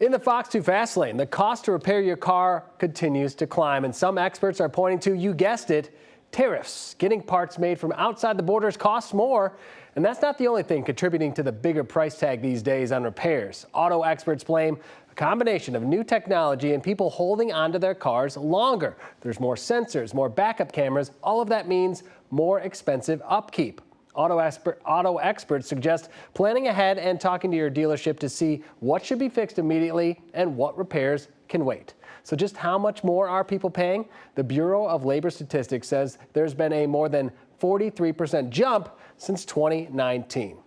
In the Fox 2 Fastlane, the cost to repair your car continues to climb, and some experts are pointing to, you guessed it, tariffs. Getting parts made from outside the borders costs more, and that's not the only thing contributing to the bigger price tag these days on repairs. Auto experts blame a combination of new technology and people holding onto their cars longer. There's more sensors, more backup cameras. All of that means more expensive upkeep. Auto experts suggest planning ahead and talking to your dealership to see what should be fixed immediately and what repairs can wait. So just how much more are people paying? The Bureau of Labor Statistics says there's been a more than 43% jump since 2019.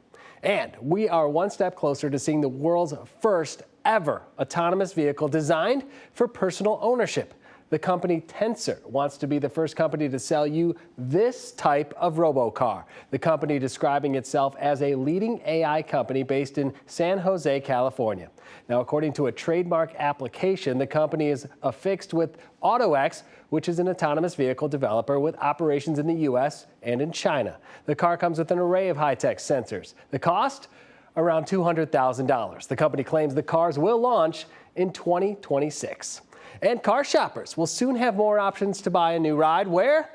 And we are one step closer to seeing the world's first ever autonomous vehicle designed for personal ownership. The company Tensor wants to be the first company to sell you this type of robo car. The company describing itself as a leading AI company based in San Jose, California. Now, according to a trademark application, the company is affixed with AutoX, which is an autonomous vehicle developer with operations in the U.S. and in China. The car comes with an array of high-tech sensors. The cost? Around $200,000. The company claims the cars will launch in 2026. And car shoppers will soon have more options to buy a new ride. Where?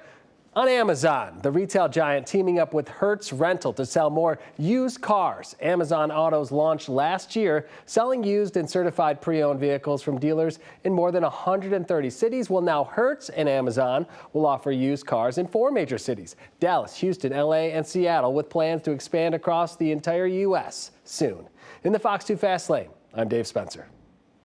On Amazon, the retail giant teaming up with Hertz Rental to sell more used cars. Amazon Autos launched last year, selling used and certified pre-owned vehicles from dealers in more than 130 cities. Well, now Hertz and Amazon will offer used cars in 4 major cities: Dallas, Houston, LA, and Seattle, with plans to expand across the entire U.S. soon. In the Fox 2 Fastlane, I'm Dave Spencer.